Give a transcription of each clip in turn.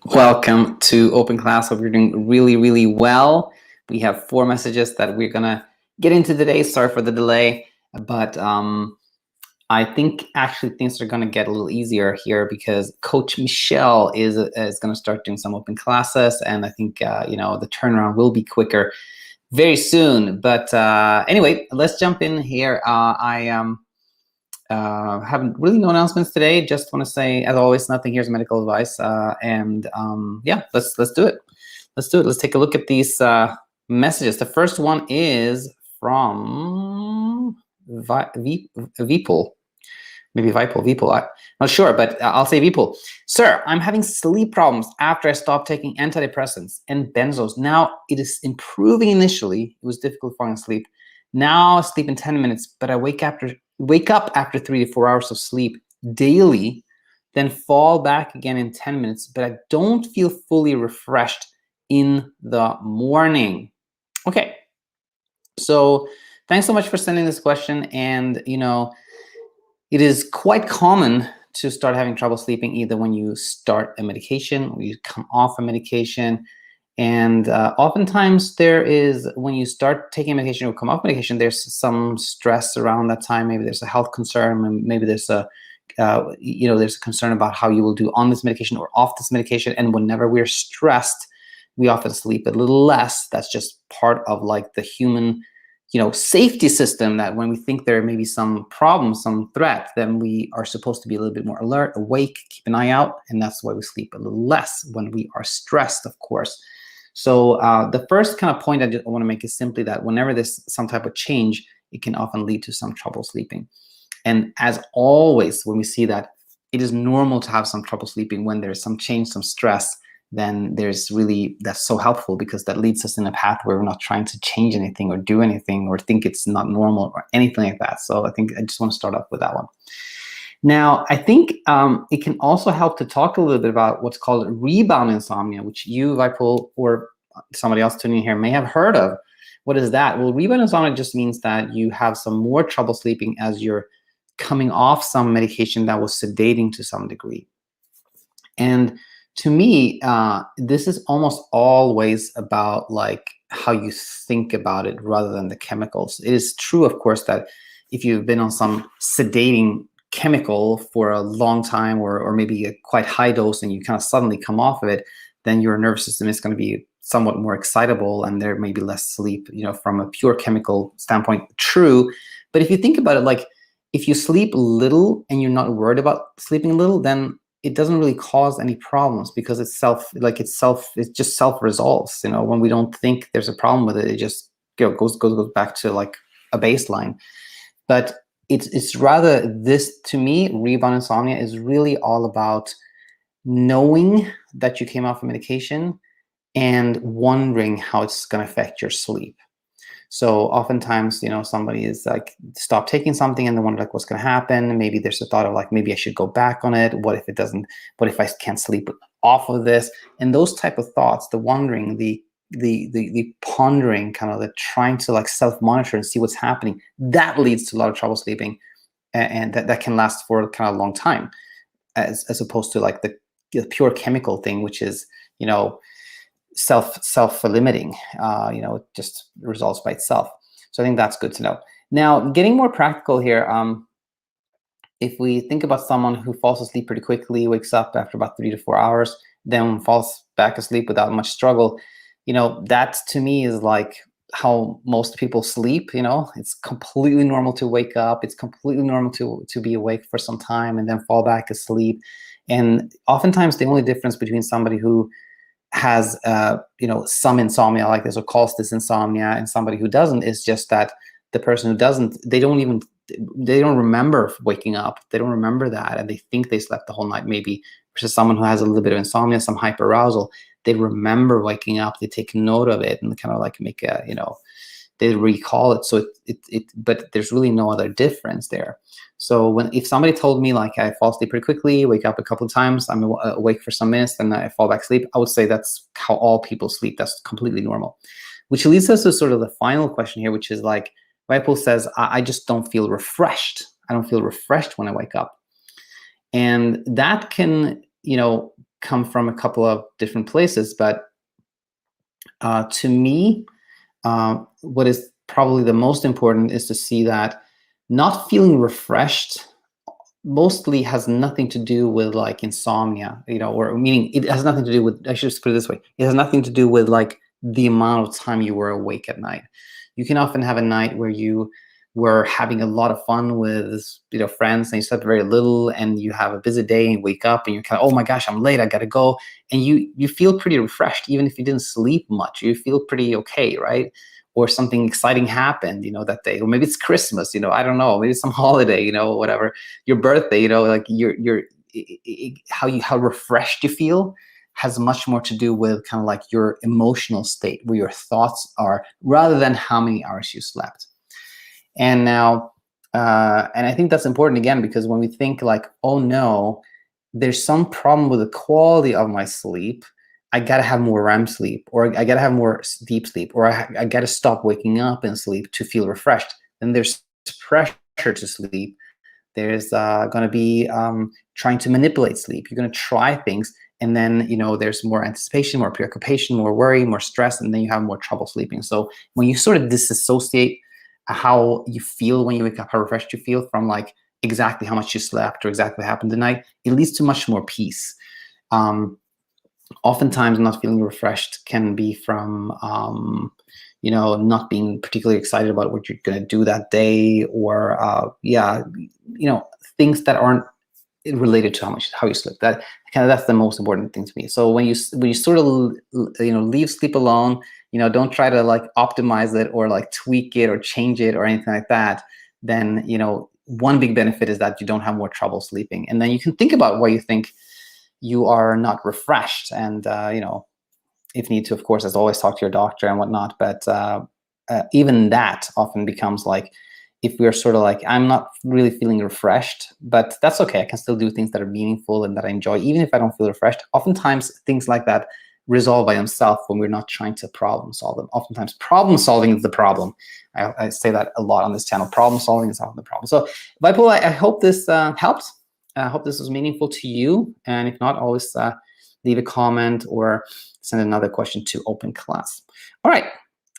Welcome to Open Class. Hope you're doing really, really well. We have 4 messages that we're gonna get into today. Sorry for the delay, but I think actually things are gonna get a little easier here because Coach Michelle is gonna start doing some open classes, and I think the turnaround will be quicker very soon. But anyway, let's jump in here. I haven't really no announcements today. Just want to say, as always, nothing here is medical advice. Yeah, let's do it. Let's do it. Let's take a look at these messages. The first one is from Vipul. Maybe Vipul. I'm not sure, but I'll say Vipul. Sir, I'm having sleep problems after I stopped taking antidepressants and benzos. Now it is improving initially. It was difficult falling asleep. Now I sleep in 10 minutes, but I wake up after 3 to 4 hours of sleep daily, then fall back again in 10 minutes, but I don't feel fully refreshed in the morning. Okay, so thanks so much for sending this question. And it is quite common to start having trouble sleeping either when you start a medication or you come off a medication. And oftentimes there is, when you start taking medication or come off medication, there's some stress around that time. Maybe there's a health concern, maybe there's a there's a concern about how you will do on this medication or off this medication. And whenever we're stressed, we often sleep a little less. That's just part of like the human safety system, that when we think there may be some problem, some threat, then we are supposed to be a little bit more alert, awake, keep an eye out. And that's why we sleep a little less when we are stressed, of course. So the first kind of point I want to make is simply that whenever there's some type of change, it can often lead to some trouble sleeping. And as always, when we see that it is normal to have some trouble sleeping when there's some change, some stress, then that's so helpful, because that leads us in a path where we're not trying to change anything or do anything or think it's not normal or anything like that. So I think I just want to start off with that one. Now, I think it can also help to talk a little bit about what's called rebound insomnia, which you, Vipul, or somebody else tuning in here may have heard of. What is that? Well, rebound insomnia just means that you have some more trouble sleeping as you're coming off some medication that was sedating to some degree. And to me, this is almost always about like how you think about it rather than the chemicals. It is true, of course, that if you've been on some sedating chemical for a long time, or maybe a quite high dose, and you kind of suddenly come off of it, then your nervous system is going to be somewhat more excitable and there may be less sleep, from a pure chemical standpoint. True. But if you think about it, like if you sleep little and you're not worried about sleeping little, then it doesn't really cause any problems, because it just self-resolves. When we don't think there's a problem with it, it just goes back to like a baseline. But it's rather, this, to me, rebound insomnia is really all about knowing that you came off a medication and wondering how it's going to affect your sleep. So oftentimes, somebody is like, stop taking something and they wonder like, what's going to happen? Maybe there's a thought of like, maybe I should go back on it. What if it doesn't? What if I can't sleep off of this? And those type of thoughts, the wondering, the pondering, kind of the trying to like self-monitor and see what's happening, that leads to a lot of trouble sleeping, and that can last for kind of a long time, as opposed to like the pure chemical thing, which is self-limiting. It just resolves by itself. So I think that's good to know. Now, getting more practical here, if we think about someone who falls asleep pretty quickly, wakes up after about 3 to 4 hours, then falls back asleep without much struggle, that to me is like how most people sleep. It's completely normal to wake up. It's completely normal to be awake for some time and then fall back asleep. And oftentimes the only difference between somebody who has some insomnia like this, or calls this insomnia, and somebody who doesn't, is just that the person who doesn't, they don't remember waking up. They don't remember that, and they think they slept the whole night maybe, versus someone who has a little bit of insomnia, some hyperarousal. They remember waking up, they take note of it, and kind of like make a, they recall it. So but there's really no other difference there. So if somebody told me like I fall asleep pretty quickly, wake up a couple of times, I'm awake for some minutes, then I fall back asleep, I would say that's how all people sleep. That's completely normal. Which leads us to sort of the final question here, which is like, Vipul says, I just don't feel refreshed. I don't feel refreshed when I wake up. And that can, come from a couple of different places, but to me, what is probably the most important is to see that not feeling refreshed mostly has nothing to do with like insomnia, or meaning it has nothing to do with, I should just put it this way, it has nothing to do with like the amount of time you were awake at night. You can often have a night where you were having a lot of fun with friends, and you slept very little, and you have a busy day and you wake up and you're kind of, oh my gosh, I'm late, I gotta go. And you feel pretty refreshed, even if you didn't sleep much, you feel pretty okay, right? Or something exciting happened, that day, or maybe it's Christmas, I don't know, maybe it's some holiday, whatever, your birthday, like how refreshed you feel has much more to do with kind of like your emotional state, where your thoughts are, rather than how many hours you slept. And now, and I think that's important again, because when we think like, oh no, there's some problem with the quality of my sleep, I gotta have more REM sleep, or I gotta have more deep sleep, or I gotta stop waking up in sleep to feel refreshed. Then there's pressure to sleep. There's gonna be trying to manipulate sleep. You're gonna try things, and then there's more anticipation, more preoccupation, more worry, more stress, and then you have more trouble sleeping. So when you sort of disassociate how you feel when you wake up, how refreshed you feel, from like exactly how much you slept or exactly what happened tonight, it leads to much more peace. Oftentimes not feeling refreshed can be from not being particularly excited about what you're going to do that day, or things that aren't related to how you sleep. That's the most important thing to me. So when you sort of leave sleep alone, don't try to like optimize it or like tweak it or change it or anything like that, then one big benefit is that you don't have more trouble sleeping. And then you can think about why you think you are not refreshed, and if need to, of course, as always, talk to your doctor and whatnot. But even that often becomes like, if we're sort of like, I'm not really feeling refreshed, but that's okay, I can still do things that are meaningful and that I enjoy, even if I don't feel refreshed. Oftentimes things like that resolve by themselves when we're not trying to problem solve them. Oftentimes problem solving is the problem. I say that a lot on this channel. Problem solving is often the problem. So Vipul, I hope this helped. I hope this was meaningful to you. And if not, always leave a comment or send another question to Open Class. All right,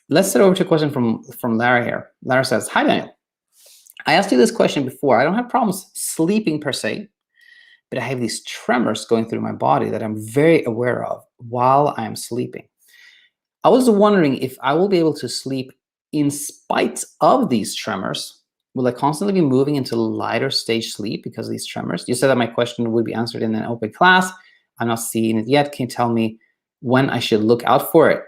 let's head over to a question from Lara here. Lara says, hi, Daniel. I asked you this question before. I don't have problems sleeping per se, but I have these tremors going through my body that I'm very aware of while I'm sleeping. I was wondering if I will be able to sleep in spite of these tremors. Will I constantly be moving into lighter stage sleep because of these tremors? You said that my question would be answered in an Open Class. I'm not seeing it yet. Can you tell me when I should look out for it?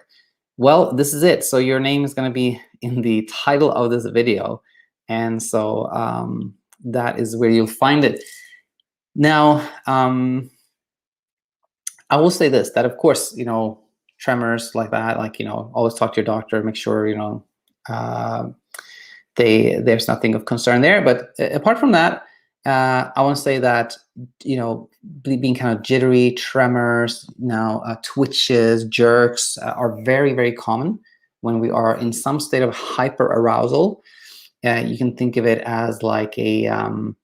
Well, this is it. So your name is going to be in the title of this video. And so that is where you'll find it. Now, I will say this, that of course, tremors like that, like, always talk to your doctor, make sure, there's nothing of concern there. But apart from that, I want to say that, being kind of jittery, tremors, twitches, jerks are very, very common when we are in some state of hyper arousal. You can think of it as like an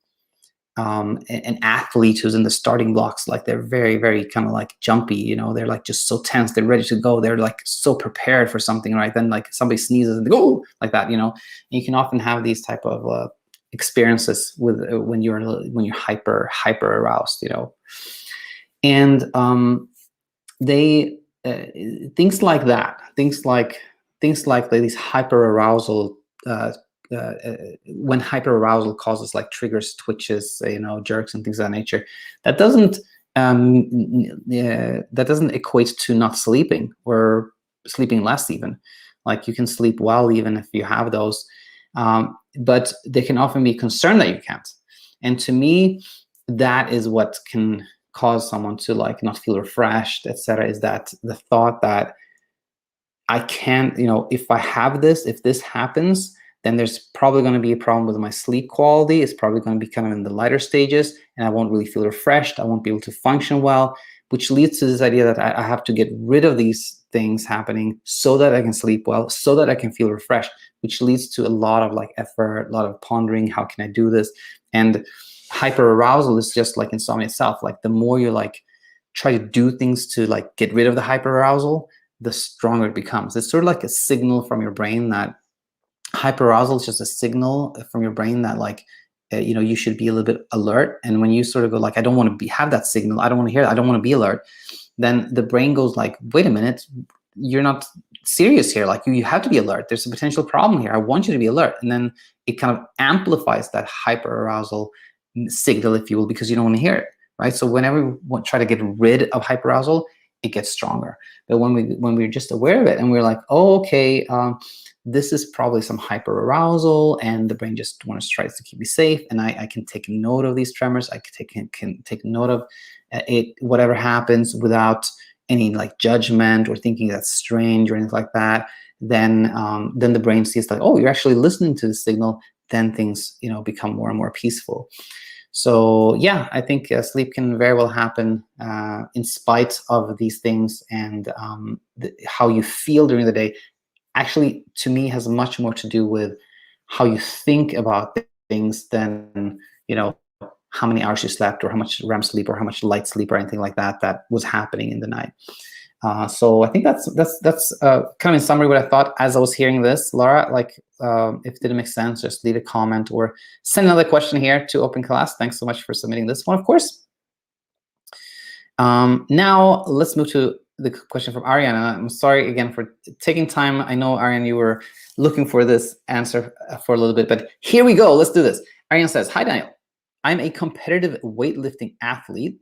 athlete who's in the starting blocks, like they're very, very kind of like jumpy, they're like just so tense, they're ready to go, they're like so prepared for something, right? Then like somebody sneezes and they go like that, and you can often have these type of experiences with when you're hyper aroused, and they things like that, things like these hyper arousal when hyperarousal causes like triggers, twitches, jerks and things of that nature, that doesn't equate to not sleeping or sleeping less even. Like you can sleep well even if you have those, but they can often be concerned that you can't. And to me, that is what can cause someone to like not feel refreshed, etc. Is that the thought that I can't, if I have this, if this happens, then there's probably going to be a problem with my sleep quality. It's probably going to be kind of in the lighter stages, and I won't really feel refreshed. I won't be able to function well, which leads to this idea that I have to get rid of these things happening so that I can sleep well, so that I can feel refreshed, which leads to a lot of like effort, a lot of pondering. How can I do this? And hyperarousal is just like insomnia itself. Like the more you're like try to do things to like get rid of the hyperarousal, the stronger it becomes. It's sort of like a signal from your brain that hyperarousal is just a signal from your brain that like, you should be a little bit alert. And when you sort of go like, I don't want to have that signal, I don't want to hear it, I don't want to be alert, then the brain goes like, wait a minute, you're not serious here. Like you have to be alert. There's a potential problem here. I want you to be alert. And then it kind of amplifies that hyperarousal signal, if you will, because you don't want to hear it, right? So whenever we try to get rid of hyperarousal, it gets stronger. But when we're just aware of it and we're like, oh, okay, this is probably some hyperarousal, and the brain just tries to keep me safe, and I can take note of these tremors. I can take note of it, whatever happens, without any like judgment or thinking that's strange or anything like that. Then the brain sees like, oh, you're actually listening to the signal. Then things become more and more peaceful. So yeah, I think sleep can very well happen in spite of these things, and how you feel during the day actually, to me, has much more to do with how you think about things than how many hours you slept, or how much REM sleep, or how much light sleep, or anything like that was happening in the night. So I think that's kind of in summary what I thought as I was hearing this. Lara, like if it didn't make sense, just leave a comment or send another question here to Open Class. Thanks so much for submitting this one, of course. Now let's move to the question from Aryan. I'm sorry again for taking time. I know, Aryan, you were looking for this answer for a little bit, but here we go. Let's do this. Aryan says, hi, Daniel. I'm a competitive weightlifting athlete,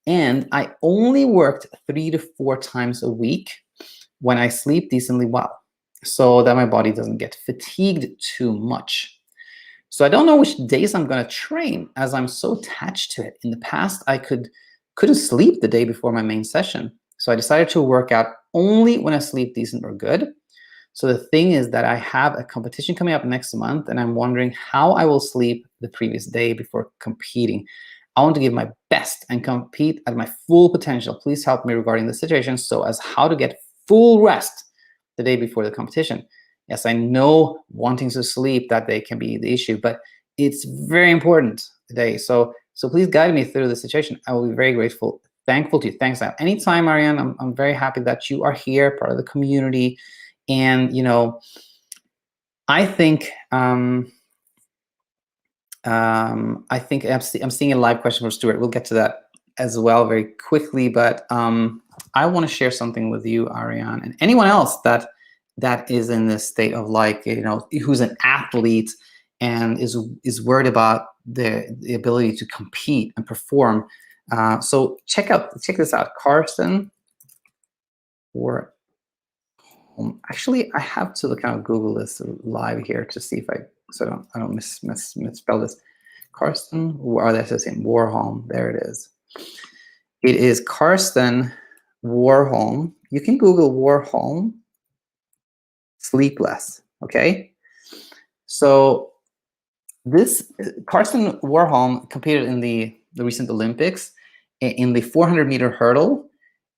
and I only worked 3 to 4 times a week when I sleep decently well, so that my body doesn't get fatigued too much. So I don't know which days I'm going to train, as I'm so attached to it. In the past, I couldn't sleep the day before my main session. So I decided to work out only when I sleep decent or good. So the thing is that I have a competition coming up next month, and I'm wondering how I will sleep the previous day before competing. I want to give my best and compete at my full potential. Please help me regarding the situation, so as how to get full rest the day before the competition. Yes, I know wanting to sleep that day can be the issue, but it's very important today. So please guide me through the situation. I will be very grateful. Thankful to you. Thanks. Anytime, Aryan. I'm very happy that you are here, part of the community. And I think I'm seeing a live question from Stuart. We'll get to that as well very quickly. But I want to share something with you, Aryan, and anyone else that is in this state of like who's an athlete and is worried about the ability to compete and perform. So check this out, Carson. Or actually, I have to kind of Google this live here to see if I don't misspell this. Carsten, that's the same. Warholm. There it is. It is Carsten Warholm. You can Google Warholm sleepless. Okay. So this Carsten Warholm competed in the recent Olympics in the 400-meter hurdle,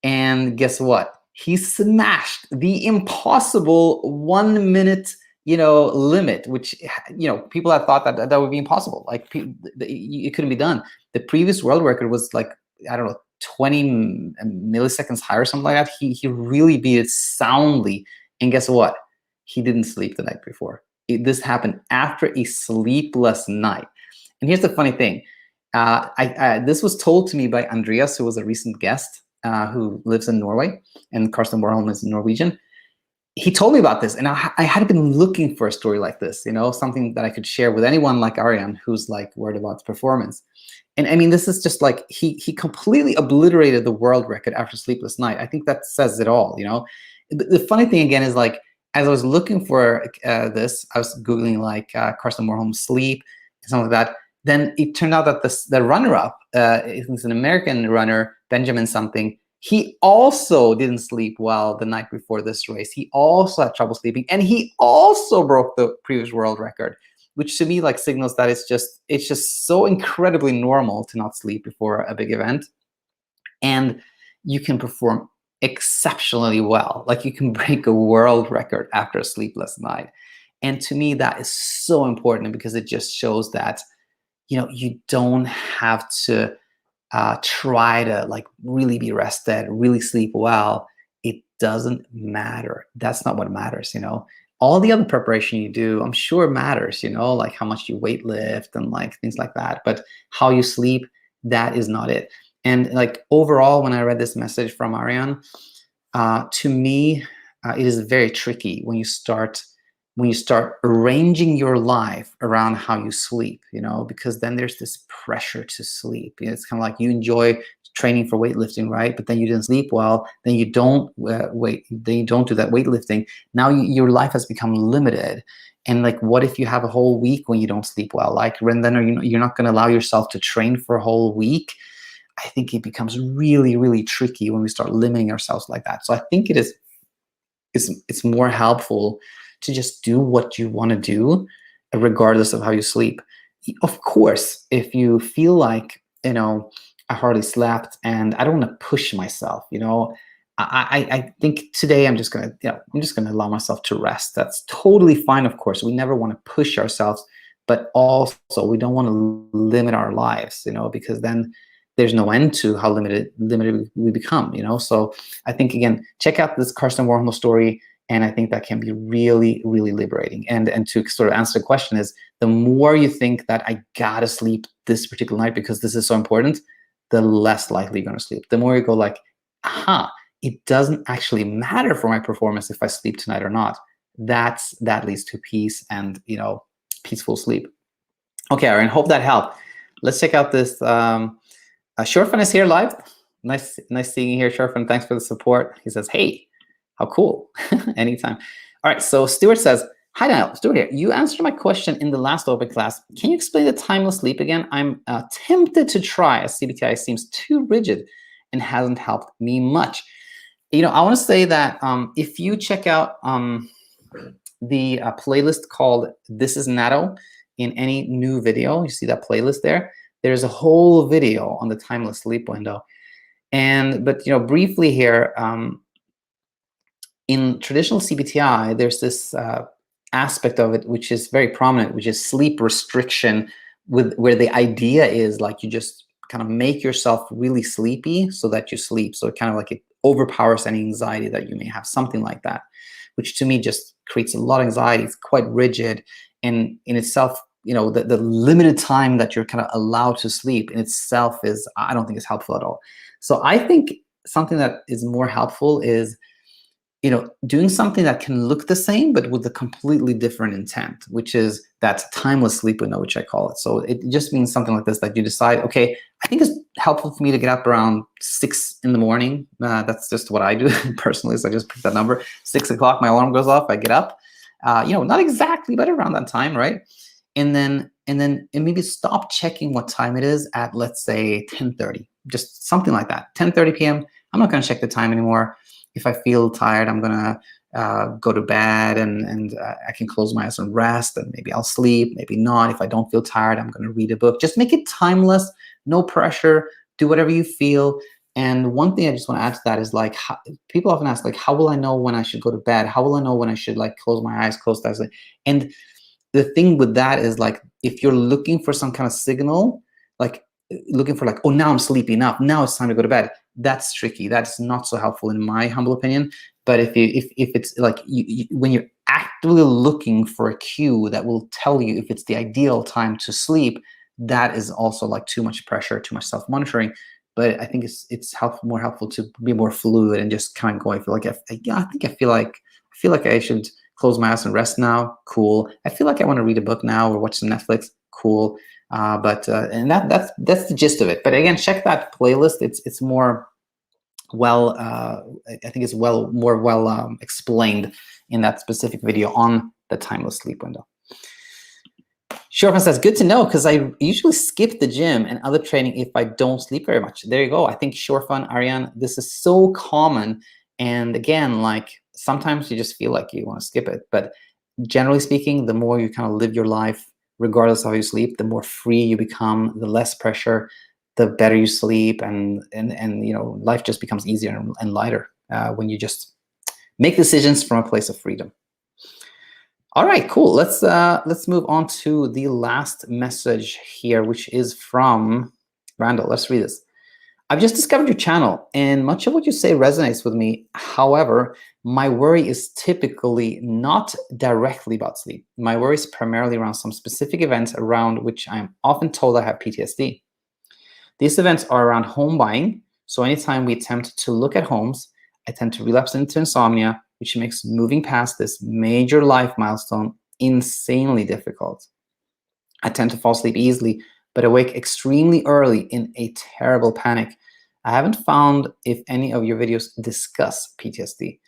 and guess what? He smashed the impossible 1 minute, limit, which, people had thought that would be impossible. Like it couldn't be done. The previous world record was like, I don't know, 20 milliseconds higher or something like that. He really beat it soundly. And guess what? He didn't sleep the night before. This happened after a sleepless night. And here's the funny thing. This was told to me by Andreas, who was a recent guest, who lives in Norway, and Carsten Warholm is Norwegian. He told me about this, and I had been looking for a story like this, something that I could share with anyone like Aryan, who's like worried about his performance. And I mean, this is just like, he completely obliterated the world record after sleepless night. I think that says it all, The funny thing again is, like, as I was looking for this, I was Googling like Carsten Warholm sleep and something like that. Then it turned out that the runner-up, it's an American runner, Benjamin something, he also didn't sleep well the night before this race. He also had trouble sleeping, and he also broke the previous world record, which to me like signals that it's just so incredibly normal to not sleep before a big event, and you can perform exceptionally well. Like, you can break a world record after a sleepless night. And to me, that is so important, because it just shows that you don't have to try to like really be rested, really sleep well, it doesn't matter. That's not what matters, you know. All the other preparation you do, I'm sure matters, you know, like how much you weight lift and like things like that. But how you sleep, that is not it. And like overall, when I read this message from Aryan, to me, it is very tricky when you start arranging your life around how you sleep, you know, because then there's this pressure to sleep. You know, it's kind of like you enjoy training for weightlifting, right? But then you didn't sleep well, then you don't then you don't do that weightlifting. Now your life has become limited. And like, what if you have a whole week when you don't sleep well? Like, then are you're not going to allow yourself to train for a whole week? I think it becomes really, really tricky when we start limiting ourselves like that. So I think it's more helpful to just do what you want to do, regardless of how you sleep. Of course, if you feel like, you know, I hardly slept and I don't want to push myself, you know, I think today I'm just gonna, you know, I'm just gonna allow myself to rest. That's totally fine. Of course, we never want to push ourselves, but also we don't want to limit our lives, you know, because then there's no end to how limited we become, you know. So I think, again, check out this Karsten Warhol story, and I think that can be really, really liberating. And to sort of answer the question is, the more you think that I gotta sleep this particular night because this is so important, the less likely you're gonna sleep. The more you go like, aha, it doesn't actually matter for my performance if I sleep tonight or not. That leads to peace and, you know, peaceful sleep. Okay, Aryan, hope that helped. Let's check out this. Shorefan is here live. Nice seeing you here, Shorefan. Thanks for the support. He says, hey, how cool. Anytime. All right, so Stuart says, hi, Daniel. Stuart here. You answered my question in the last open class. Can you explain the timeless sleep again? I'm tempted to try, as CBTI seems too rigid and hasn't helped me much. You know, I want to say that if you check out the playlist called This is Natto in any new video, you see that playlist there. There's a whole video on the timeless sleep window. But you know, briefly here, in traditional CBTI, there's this aspect of it which is very prominent, which is sleep restriction, where the idea is like you just kind of make yourself really sleepy so that you sleep. So it kind of like it overpowers any anxiety that you may have, something like that, which to me just creates a lot of anxiety. It's quite rigid, and in itself, you know, the limited time that you're kind of allowed to sleep in itself is, I don't think it's helpful at all. So I think something that is more helpful is, you know, doing something that can look the same, but with a completely different intent, which is that timeless sleep window, which I call it. So it just means something like this, that you decide, okay, I think it's helpful for me to get up around 6 in the morning. That's just what I do personally. So I just pick that number, 6 o'clock, my alarm goes off, I get up, you know, not exactly, but around that time, right? And then maybe stop checking what time it is at, let's say, 10:30, just something like that. 10:30 p.m. I'm not going to check the time anymore. If I feel tired, I'm gonna go to bed, and I can close my eyes and rest, and maybe I'll sleep, maybe not. If I don't feel tired, I'm gonna read a book. Just make it timeless, no pressure. Do whatever you feel. And one thing I just want to add to that is like, people often ask, like, how will I know when I should go to bed? How will I know when I should like close my eyes, close the eyes? And the thing with that is, like, if you're looking for some kind of signal, like looking for like, oh, now I'm sleepy enough, now it's time to go to bed, that's tricky. That's not so helpful in my humble opinion. But if it's like when you're actively looking for a cue that will tell you if it's the ideal time to sleep, that is also like too much pressure, too much self-monitoring. But I think it's more helpful to be more fluid and just kind of go. I feel like I feel like I should close my eyes and rest now. Cool. I feel like I want to read a book now or watch some Netflix. Cool. And that's the gist of it. But again, check that playlist. It's more well, I think it's more well explained in that specific video on the timeless sleep window. Shorefan says, good to know, because I usually skip the gym and other training if I don't sleep very much. There you go. I think Shorefan, Aryan, this is so common. And again, like sometimes you just feel like you want to skip it. But generally speaking, the more you kind of live your life, regardless of how you sleep, the more free you become, the less pressure, the better you sleep, and you know, life just becomes easier and lighter when you just make decisions from a place of freedom. All right, cool. Let's move on to the last message here, which is from Randall. Let's read this. I've just discovered your channel, and much of what you say resonates with me. However, my worry is typically not directly about sleep. My worry is primarily around some specific events around which I'm often told I have PTSD. These events are around home buying. So anytime we attempt to look at homes, I tend to relapse into insomnia, which makes moving past this major life milestone insanely difficult. I tend to fall asleep easily, but awake extremely early in a terrible panic. I haven't found if any of your videos discuss PTSD.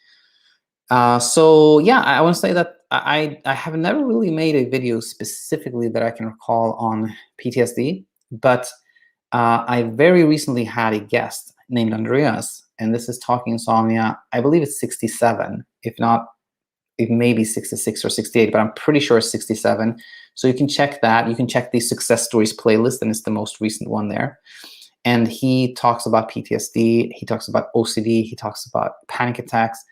So yeah, I want to say that I have never really made a video specifically that I can recall on PTSD, but I very recently had a guest named Andreas, and this is Talking Insomnia. I believe it's 67, if not, it may be 66 or 68, but I'm pretty sure it's 67. So you can check that. You can check the success stories playlist, and it's the most recent one there. And he talks about PTSD, he talks about OCD, he talks about panic attacks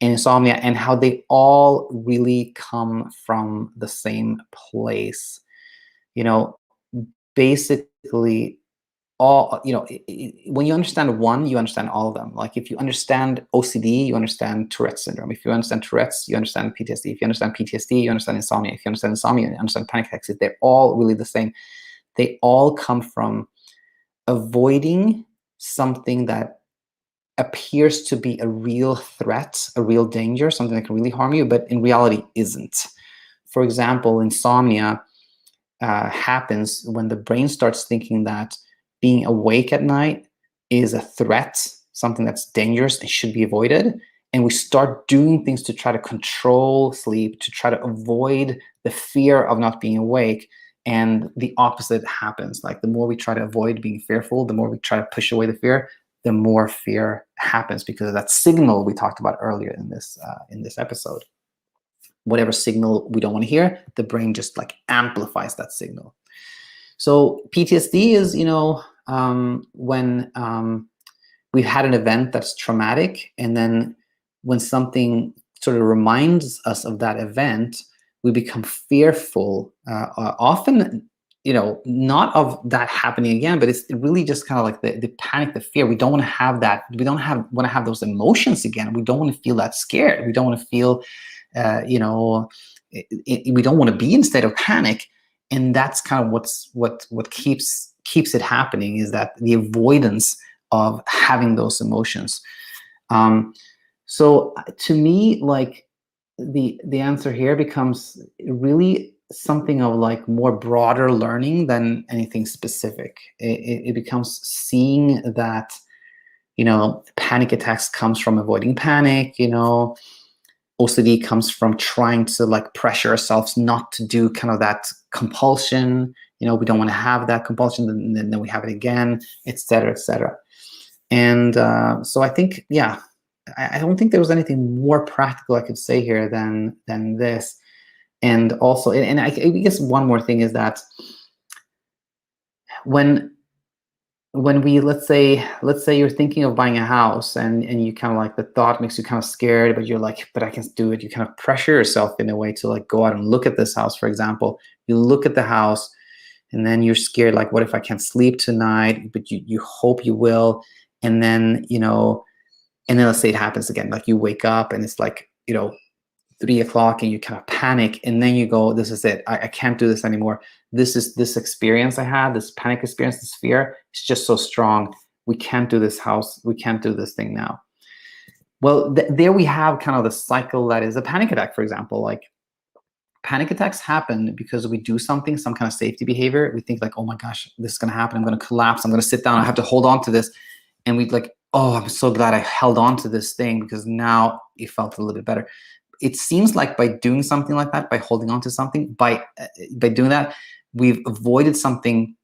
and insomnia, and how they all really come from the same place. You know, basically, all, you know, when you understand one, you understand all of them. Like if you understand OCD, you understand Tourette syndrome. If you understand Tourette's, you understand PTSD. If you understand PTSD, you understand insomnia. If you understand insomnia, you understand panic attacks. They're all really the same. They all come from avoiding something that appears to be a real threat, a real danger, something that can really harm you, but in reality isn't. For example, insomnia happens when the brain starts thinking that being awake at night is a threat, something that's dangerous and should be avoided. And we start doing things to try to control sleep, to try to avoid the fear of not being awake. And the opposite happens. Like the more we try to avoid being fearful, the more we try to push away the fear, the more fear happens because of that signal we talked about earlier in this episode. Whatever signal we don't want to hear, the brain just like amplifies that signal. So PTSD is, you know, when we've had an event that's traumatic, and then when something sort of reminds us of that event, we become fearful, often, you know, not of that happening again, but it's really just kind of like the panic, the fear. We don't want to have that. We don't want to have those emotions again. We don't want to feel that scared. We don't want to feel, you know, we don't want to be in a state of panic. And that's kind of what keeps it happening, is that the avoidance of having those emotions. So to me, like the answer here becomes really something of like more broader learning than anything specific. It becomes seeing that, you know, panic attacks comes from avoiding panic, you know, OCD comes from trying to like pressure ourselves not to do kind of that compulsion. You know, we don't want to have that compulsion, and then we have it again, et cetera, et cetera. And so I think, yeah, I don't think there was anything more practical I could say here than this. And also, and I guess one more thing is that when we, let's say you're thinking of buying a house, and you kind of like, the thought makes you kind of scared, but you're like, but I can do it. You kind of pressure yourself in a way to like go out and look at this house. For example, you look at the house, and then you're scared, like, what if I can't sleep tonight? But you hope you will. And then, you know, and then let's say it happens again, like you wake up and it's like, you know, 3 o'clock, and you kind of panic, and then you go, this is it. I can't do this anymore. This experience I had, this panic experience, this fear, it's just so strong. We can't do this house. We can't do this thing now. Well, there we have kind of the cycle that is a panic attack, for example. Like panic attacks happen because we do something, some kind of safety behavior. We think like, oh my gosh, this is going to happen. I'm going to collapse. I'm going to sit down. I have to hold on to this. And we like, oh, I'm so glad I held on to this thing because now it felt a little bit better. It seems like by doing something like that, by holding on to something, by doing that, we've avoided something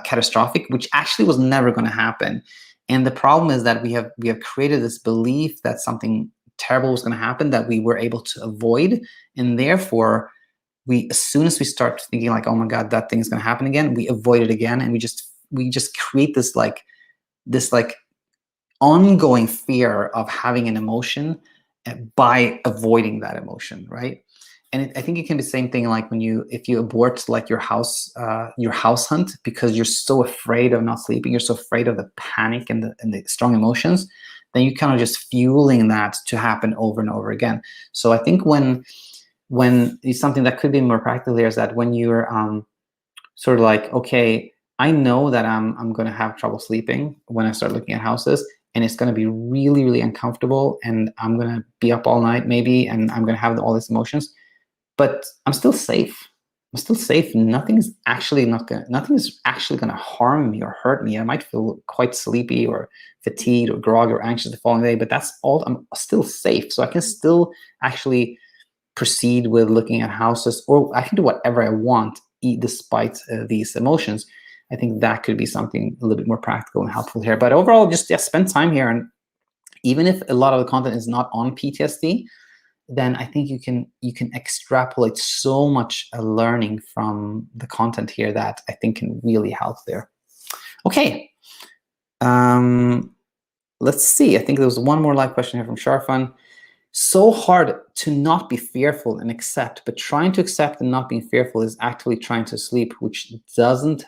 catastrophic, which actually was never going to happen. And the problem is that we have created this belief that something terrible was going to happen that we were able to avoid, and therefore, as soon as we start thinking like, oh my God, that thing is going to happen again, we avoid it again, and we just create this ongoing fear of having an emotion by avoiding that emotion, right? and I think it can be the same thing like if you abort like your house hunt because you're so afraid of not sleeping, you're so afraid of the panic and the strong emotions, then you kind of just fueling that to happen over and over again. So I think when it's something that could be more practical here is that when you're sort of like, okay, I know that I'm going to have trouble sleeping when I start looking at houses, and it's going to be really, really uncomfortable, and I'm going to be up all night maybe, and I'm going to have all these emotions, but I'm still safe. I'm still safe. Nothing is actually going to harm me or hurt me. I might feel quite sleepy or fatigued or groggy or anxious the following day, but that's all. I'm still safe. So I can still actually proceed with looking at houses, or I can do whatever I want despite these emotions. I think that could be something a little bit more practical and helpful here. But overall, just spend time here. And even if a lot of the content is not on PTSD, then I think you can extrapolate so much learning from the content here that I think can really help there. Okay. Let's see. I think there was one more live question here from Sharfan. So hard to not be fearful and accept, but trying to accept and not being fearful is actively trying to sleep, which doesn't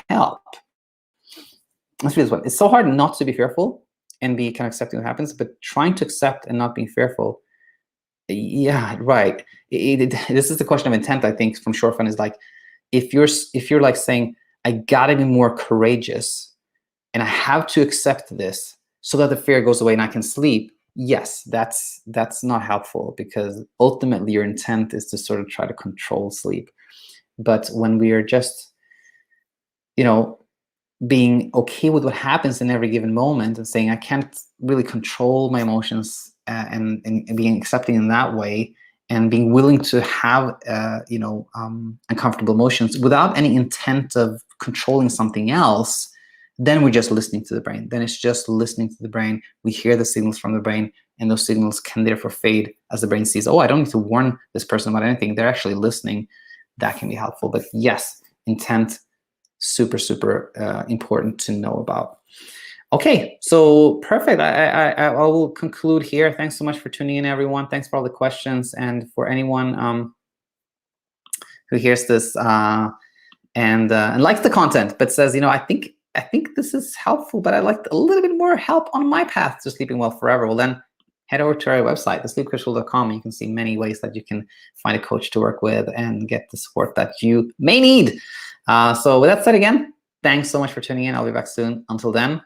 help. Let's read this one. It's so hard not to be fearful and be kind of accepting what happens, but trying to accept and not being fearful. Yeah, right. This is the question of intent, I think, from Shorefun, is like, if you're like saying, I gotta be more courageous and I have to accept this so that the fear goes away and I can sleep. Yes, that's not helpful, because ultimately your intent is to sort of try to control sleep. But when we are just, being okay with what happens in every given moment and saying I can't really control my emotions, and being accepting in that way, and being willing to have uncomfortable emotions without any intent of controlling something else, then we're just listening to the brain. Then it's just listening to the brain. We hear the signals from the brain, and those signals can therefore fade as the brain sees, oh, I don't need to warn this person about anything. They're actually listening. That can be helpful. But yes, intent, super, super important to know about. Okay, so perfect. I will conclude here. Thanks so much for tuning in, everyone. Thanks for all the questions. And for anyone who hears this and likes the content, but says, I think this is helpful, but I'd like a little bit more help on my path to sleeping well forever. Well, then head over to our website, thesleepcoachtool.com, and you can see many ways that you can find a coach to work with and get the support that you may need. So with that said, again, thanks so much for tuning in. I'll be back soon. Until then,